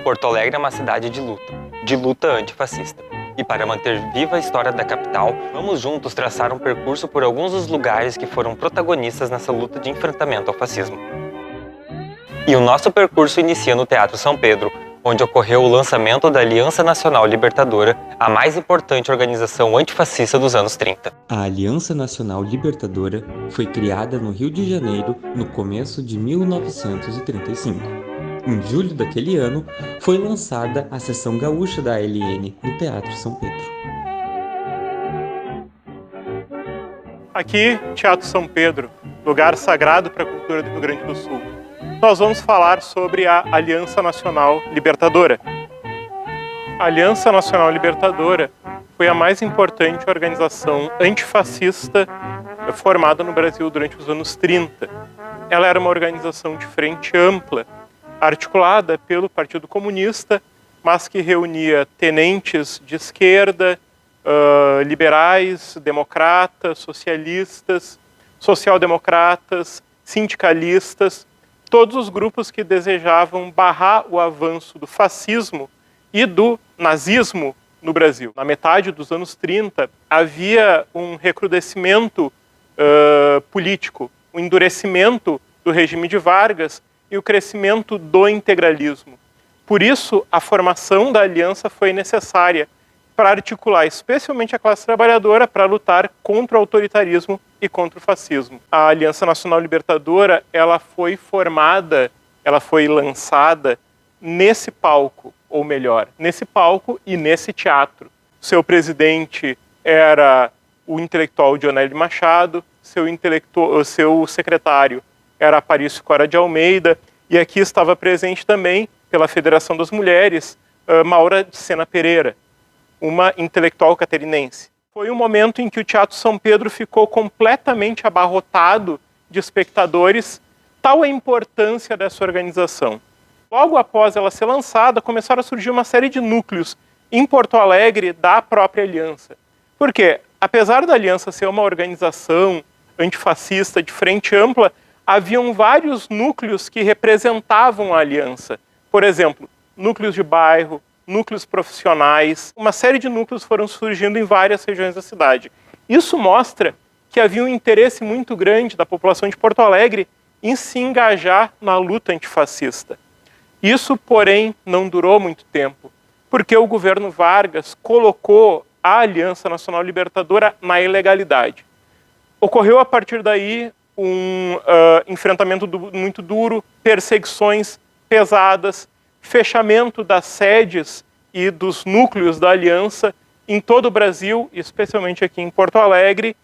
Porto Alegre é uma cidade de luta antifascista. E para manter viva a história da capital, vamos juntos traçar um percurso por alguns dos lugares que foram protagonistas nessa luta de enfrentamento ao fascismo. E o nosso percurso inicia no Teatro São Pedro, onde ocorreu o lançamento da Aliança Nacional Libertadora, a mais importante organização antifascista dos anos 30. A Aliança Nacional Libertadora foi criada no Rio de Janeiro no começo de 1935. Em julho daquele ano, foi lançada a seção gaúcha da ALN no Teatro São Pedro. Aqui, Teatro São Pedro, lugar sagrado para a cultura do Rio Grande do Sul. Nós vamos falar sobre a Aliança Nacional Libertadora. A Aliança Nacional Libertadora foi a mais importante organização antifascista formada no Brasil durante os anos 30. Ela era uma organização de frente ampla, articulada pelo Partido Comunista, mas que reunia tenentes de esquerda, liberais, democratas, socialistas, social-democratas, sindicalistas, todos os grupos que desejavam barrar o avanço do fascismo e do nazismo no Brasil. Na metade dos anos 30, havia um recrudescimento político, um endurecimento do regime de Vargas e o crescimento do integralismo. Por isso, a formação da aliança foi necessária para articular especialmente a classe trabalhadora para lutar contra o autoritarismo e contra o fascismo. A Aliança Nacional Libertadora, ela foi formada, ela foi lançada nesse palco, ou melhor, nesse palco e nesse teatro. Seu presidente era o intelectual Dionélio Machado, seu secretário era Aparício Cora de Almeida, e aqui estava presente também, pela Federação das Mulheres, Maura de Sena Pereira, uma intelectual catarinense. Foi um momento em que o Teatro São Pedro ficou completamente abarrotado de espectadores, tal a importância dessa organização. Logo após ela ser lançada, começaram a surgir uma série de núcleos em Porto Alegre da própria Aliança. Por quê? Apesar da Aliança ser uma organização antifascista de frente ampla, haviam vários núcleos que representavam a Aliança. Por exemplo, núcleos de bairro, núcleos profissionais, uma série de núcleos foram surgindo em várias regiões da cidade. Isso mostra que havia um interesse muito grande da população de Porto Alegre em se engajar na luta antifascista. Isso, porém, não durou muito tempo, porque o governo Vargas colocou a Aliança Nacional Libertadora na ilegalidade. Ocorreu a partir daí um enfrentamento muito duro, perseguições pesadas, fechamento das sedes e dos núcleos da Aliança em todo o Brasil, especialmente aqui em Porto Alegre,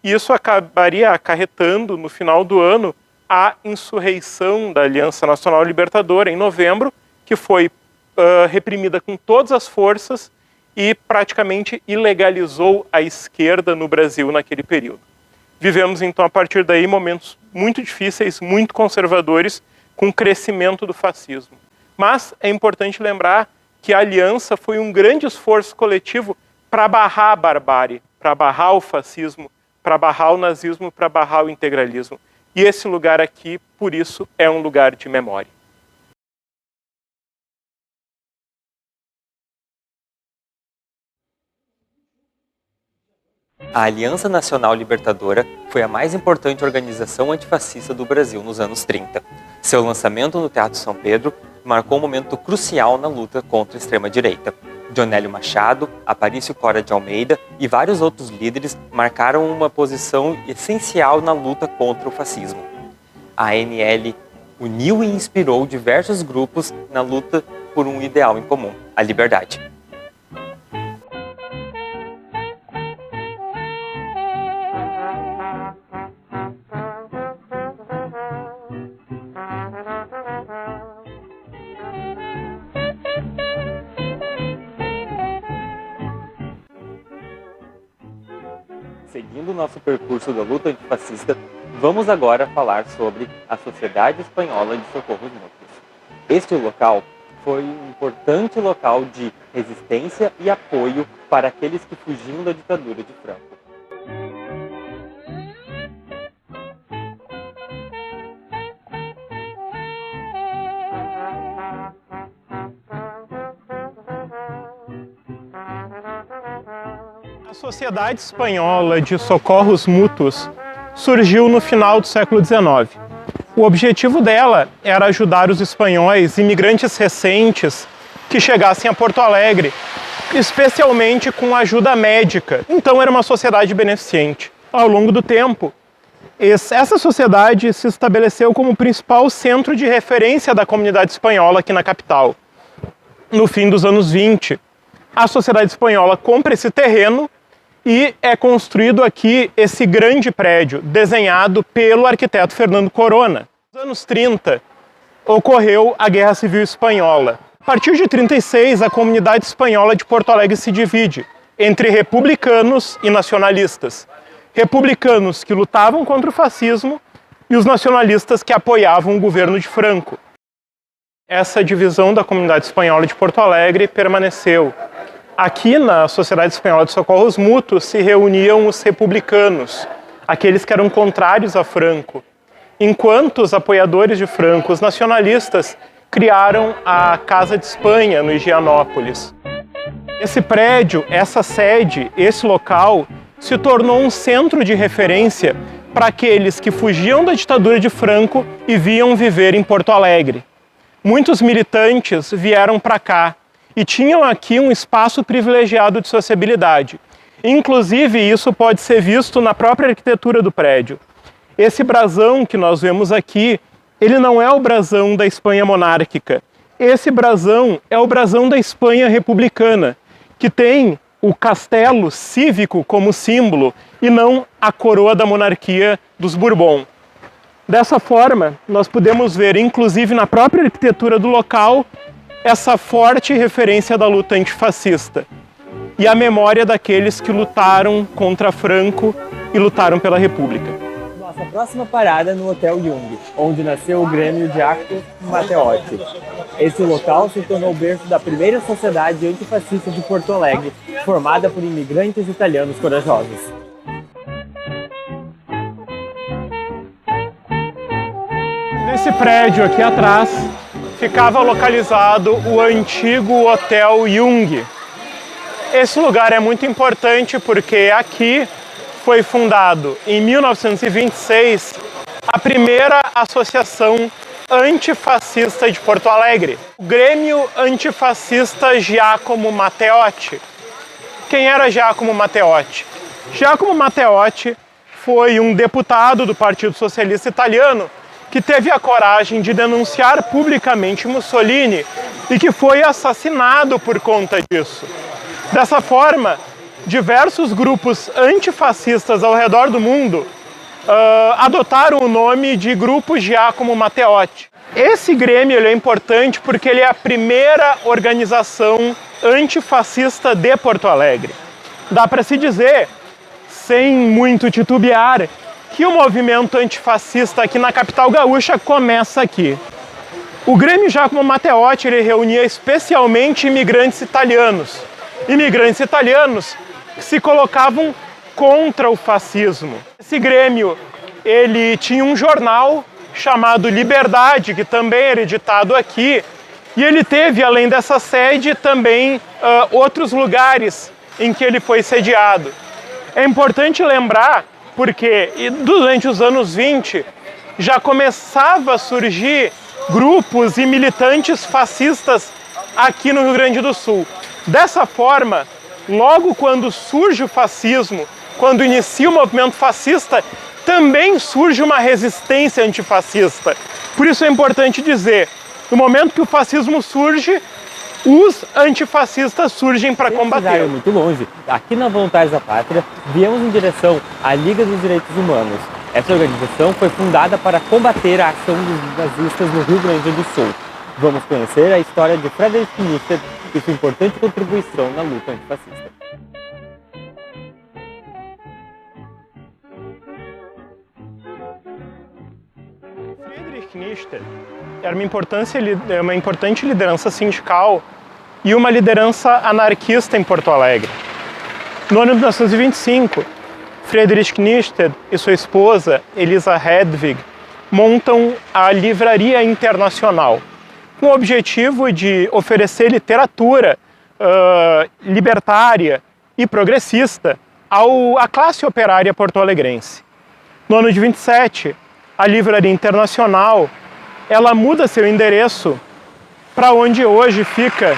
e isso acabaria acarretando, no final do ano, a insurreição da Aliança Nacional Libertadora, em novembro, que foi reprimida com todas as forças e praticamente ilegalizou a esquerda no Brasil naquele período. Vivemos, então, a partir daí, momentos muito difíceis, muito conservadores, com o crescimento do fascismo. Mas é importante lembrar que a Aliança foi um grande esforço coletivo para barrar a barbárie, para barrar o fascismo, para barrar o nazismo, para barrar o integralismo. E esse lugar aqui, por isso, é um lugar de memória. A Aliança Nacional Libertadora foi a mais importante organização antifascista do Brasil nos anos 30. Seu lançamento no Teatro São Pedro marcou um momento crucial na luta contra a extrema-direita. Dionélio Machado, Aparício Cora de Almeida e vários outros líderes marcaram uma posição essencial na luta contra o fascismo. A ANL uniu e inspirou diversos grupos na luta por um ideal em comum, a liberdade. Seguindo o nosso percurso da luta antifascista, vamos agora falar sobre a Sociedade Espanhola de Socorros Mútuos. Este local foi um importante local de resistência e apoio para aqueles que fugiam da ditadura de Franco. A Sociedade Espanhola de Socorros Mútuos surgiu no final do século XIX. O objetivo dela era ajudar os espanhóis imigrantes recentes que chegassem a Porto Alegre, especialmente com ajuda médica. Então era uma sociedade beneficente. Ao longo do tempo, essa sociedade se estabeleceu como o principal centro de referência da comunidade espanhola aqui na capital. No fim dos anos 20, a Sociedade Espanhola compra esse terreno e é construído aqui esse grande prédio, desenhado pelo arquiteto Fernando Corona. Nos anos 30, ocorreu a Guerra Civil Espanhola. A partir de 36, a comunidade espanhola de Porto Alegre se divide entre republicanos e nacionalistas. Republicanos que lutavam contra o fascismo e os nacionalistas que apoiavam o governo de Franco. Essa divisão da comunidade espanhola de Porto Alegre permaneceu. Aqui na Sociedade Espanhola de Socorros Mútuos se reuniam os republicanos, aqueles que eram contrários a Franco, enquanto os apoiadores de Franco, os nacionalistas, criaram a Casa de Espanha, no Higienópolis. Esse prédio, essa sede, esse local, se tornou um centro de referência para aqueles que fugiam da ditadura de Franco e vinham viver em Porto Alegre. Muitos militantes vieram para cá e tinham aqui um espaço privilegiado de sociabilidade. Inclusive, isso pode ser visto na própria arquitetura do prédio. Esse brasão que nós vemos aqui, ele não é o brasão da Espanha monárquica. Esse brasão é o brasão da Espanha republicana, que tem o castelo cívico como símbolo e não a coroa da monarquia dos Bourbon. Dessa forma, nós podemos ver, inclusive na própria arquitetura do local, essa forte referência da luta antifascista e a memória daqueles que lutaram contra Franco e lutaram pela República. Nossa próxima parada no Hotel Jung, onde nasceu o Grêmio Giacomo Matteotti. Esse local se tornou o berço da primeira sociedade antifascista de Porto Alegre, formada por imigrantes italianos corajosos. Nesse prédio aqui atrás ficava localizado o antigo Hotel Jung. Esse lugar é muito importante porque aqui foi fundado em 1926 a primeira associação antifascista de Porto Alegre, o Grêmio Antifascista Giacomo Matteotti. Quem era Giacomo Matteotti? Giacomo Matteotti foi um deputado do Partido Socialista Italiano que teve a coragem de denunciar publicamente Mussolini e que foi assassinado por conta disso. Dessa forma, diversos grupos antifascistas ao redor do mundo adotaram o nome de Grupo Giacomo Matteotti. Esse Grêmio ele é importante porque ele é a primeira organização antifascista de Porto Alegre. Dá para se dizer, sem muito titubear, que o movimento antifascista aqui na capital gaúcha começa aqui. O Grêmio Giacomo Matteotti ele reunia especialmente imigrantes italianos. Imigrantes italianos que se colocavam contra o fascismo. Esse Grêmio ele tinha um jornal chamado Liberdade, que também era editado aqui, e ele teve, além dessa sede, também outros lugares em que ele foi sediado. É importante lembrar porque durante os anos 20 já começava a surgir grupos e militantes fascistas aqui no Rio Grande do Sul. Dessa forma, logo quando surge o fascismo, quando inicia o movimento fascista, também surge uma resistência antifascista. Por isso é importante dizer, no momento que o fascismo surge, os antifascistas surgem para combater. Muito longe. Aqui na Voluntários da Pátria, viemos em direção à Liga dos Direitos Humanos. Essa organização foi fundada para combater a ação dos nazistas no Rio Grande do Sul. Vamos conhecer a história de Friedrich Nietzsche e sua importante contribuição na luta antifascista. Friedrich Nietzsche era uma importante liderança sindical e uma liderança anarquista em Porto Alegre. No ano de 1925, Friedrich Nietzsche e sua esposa, Elisa Hedwig, montam a Livraria Internacional, com o objetivo de oferecer literatura libertária e progressista à classe operária porto-alegrense. No ano de 27, a Livraria Internacional ela muda seu endereço para onde hoje fica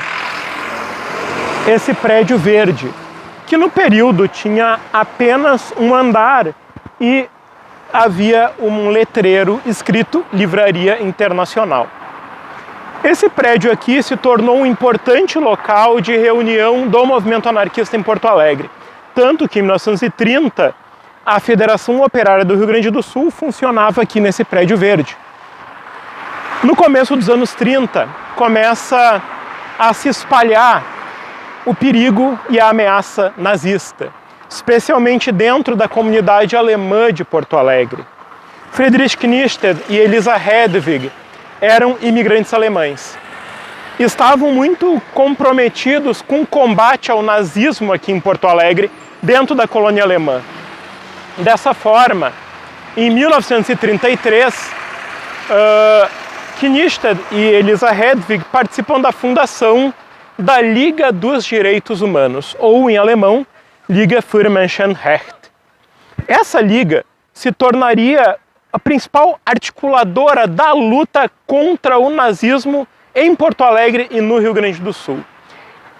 esse prédio verde, que no período tinha apenas um andar e havia um letreiro escrito Livraria Internacional. Esse prédio aqui se tornou um importante local de reunião do movimento anarquista em Porto Alegre, tanto que em 1930 a Federação Operária do Rio Grande do Sul funcionava aqui nesse prédio verde. No começo dos anos 30, começa a se espalhar o perigo e a ameaça nazista, especialmente dentro da comunidade alemã de Porto Alegre. Friedrich Knister e Elisa Hedwig eram imigrantes alemães. Estavam muito comprometidos com o combate ao nazismo aqui em Porto Alegre, dentro da colônia alemã. Dessa forma, em 1933, Knister e Elisa Hedwig participam da fundação da Liga dos Direitos Humanos, ou em alemão, Liga für Menschenrecht. Essa liga se tornaria a principal articuladora da luta contra o nazismo em Porto Alegre e no Rio Grande do Sul.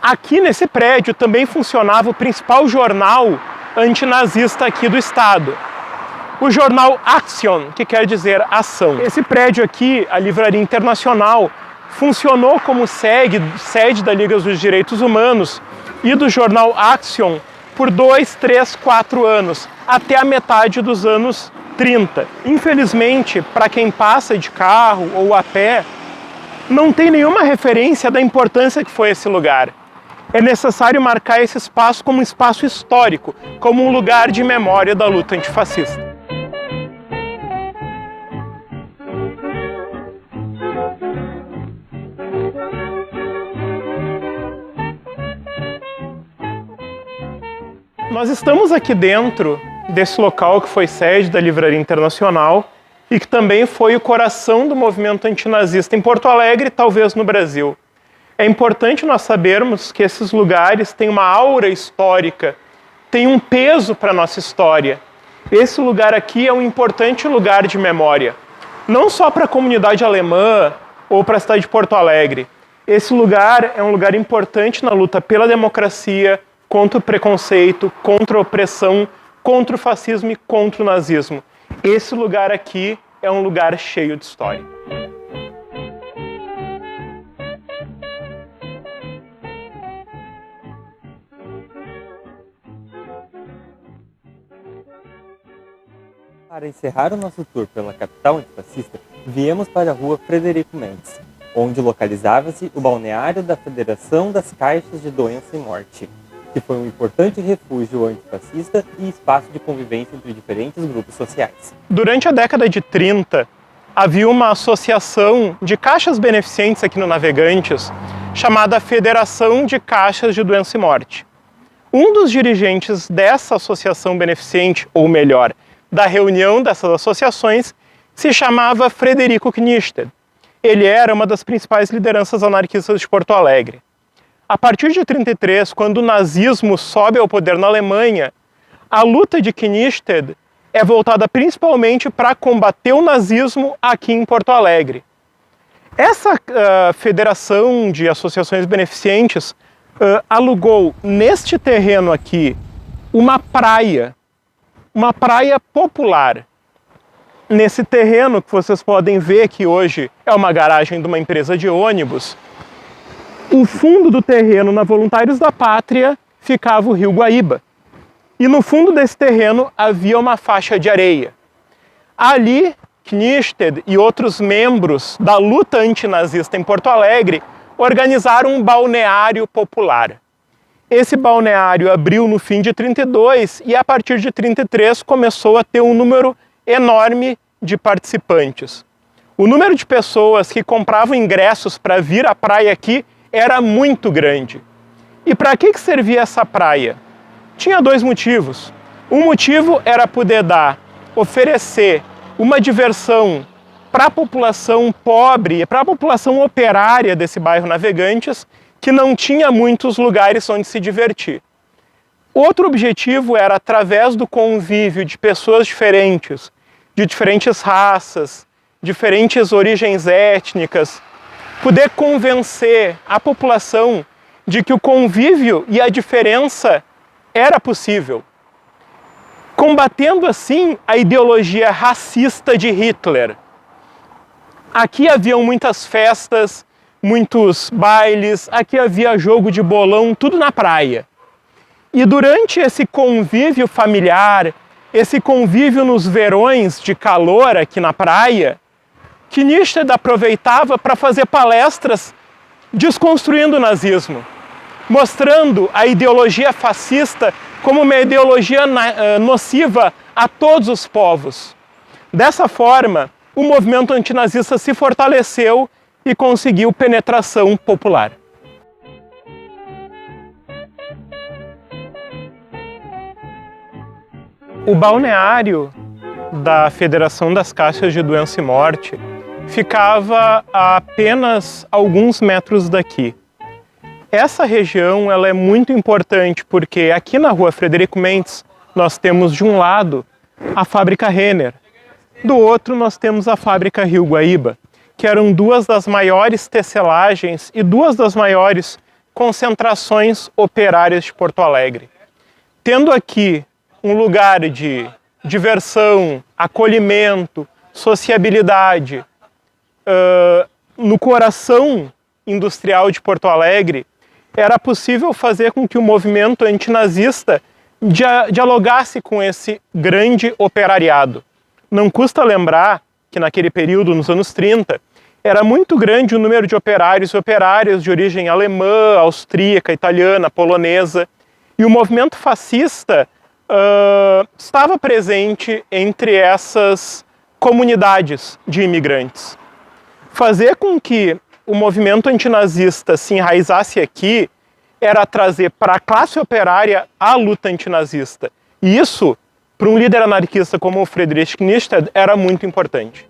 Aqui nesse prédio também funcionava o principal jornal antinazista aqui do estado, o jornal Action, que quer dizer ação. Esse prédio aqui, a Livraria Internacional, funcionou como sede da Liga dos Direitos Humanos e do jornal Action por 2, 3, 4 anos, até a metade dos anos 30. Infelizmente, para quem passa de carro ou a pé, não tem nenhuma referência da importância que foi esse lugar. É necessário marcar esse espaço como um espaço histórico, como um lugar de memória da luta antifascista. Nós estamos aqui dentro desse local que foi sede da Livraria Internacional e que também foi o coração do movimento antinazista em Porto Alegre e talvez no Brasil. É importante nós sabermos que esses lugares têm uma aura histórica, têm um peso para a nossa história. Esse lugar aqui é um importante lugar de memória, não só para a comunidade alemã ou para a cidade de Porto Alegre. Esse lugar é um lugar importante na luta pela democracia, contra o preconceito, contra a opressão, contra o fascismo e contra o nazismo. Esse lugar aqui é um lugar cheio de história. Para encerrar o nosso tour pela capital antifascista, viemos para a rua Frederico Mendes, onde localizava-se o balneário da Federação das Caixas de Doença e Morte, que foi um importante refúgio antifascista e espaço de convivência entre diferentes grupos sociais. Durante a década de 30, havia uma associação de caixas beneficentes aqui no Navegantes, chamada Federação de Caixas de Doença e Morte. Um dos dirigentes dessa associação beneficente, ou melhor, da reunião dessas associações, se chamava Frederico Knister. Ele era uma das principais lideranças anarquistas de Porto Alegre. A partir de 1933, quando o nazismo sobe ao poder na Alemanha, a luta de Knister é voltada principalmente para combater o nazismo aqui em Porto Alegre. Essa federação de associações beneficentes alugou neste terreno aqui uma praia popular. Nesse terreno que vocês podem ver que hoje é uma garagem de uma empresa de ônibus, o fundo do terreno na Voluntários da Pátria ficava o Rio Guaíba. E no fundo desse terreno havia uma faixa de areia. Ali, Knister e outros membros da luta antinazista em Porto Alegre organizaram um balneário popular. Esse balneário abriu no fim de 32 e a partir de 33 começou a ter um número enorme de participantes. O número de pessoas que compravam ingressos para vir à praia aqui era muito grande. E para que servia essa praia? Tinha dois motivos. Um motivo era poder oferecer uma diversão para a população pobre e para a população operária desse bairro Navegantes, que não tinha muitos lugares onde se divertir. Outro objetivo era, através do convívio de pessoas diferentes, de diferentes raças, diferentes origens étnicas, poder convencer a população de que o convívio e a diferença era possível, combatendo assim a ideologia racista de Hitler. Aqui haviam muitas festas, muitos bailes, aqui havia jogo de bolão, tudo na praia. E durante esse convívio familiar, esse convívio nos verões de calor aqui na praia, Knistad aproveitava para fazer palestras desconstruindo o nazismo, mostrando a ideologia fascista como uma ideologia nociva a todos os povos. Dessa forma, o movimento antinazista se fortaleceu e conseguiu penetração popular. O balneário da Federação das Caixas de Doença e Morte ficava a apenas alguns metros daqui. Essa região ela é muito importante porque aqui na rua Frederico Mendes nós temos de um lado a fábrica Renner, do outro nós temos a fábrica Rio Guaíba, que eram duas das maiores tecelagens e duas das maiores concentrações operárias de Porto Alegre. Tendo aqui um lugar de diversão, acolhimento, sociabilidade, no coração industrial de Porto Alegre, era possível fazer com que o movimento antinazista dialogasse com esse grande operariado. Não custa lembrar que naquele período, nos anos 30, era muito grande o número de operários e operárias de origem alemã, austríaca, italiana, polonesa, e o movimento fascista estava presente entre essas comunidades de imigrantes. Fazer com que o movimento antinazista se enraizasse aqui era trazer para a classe operária a luta antinazista. E isso, para um líder anarquista como o Friedrich Knistad, era muito importante.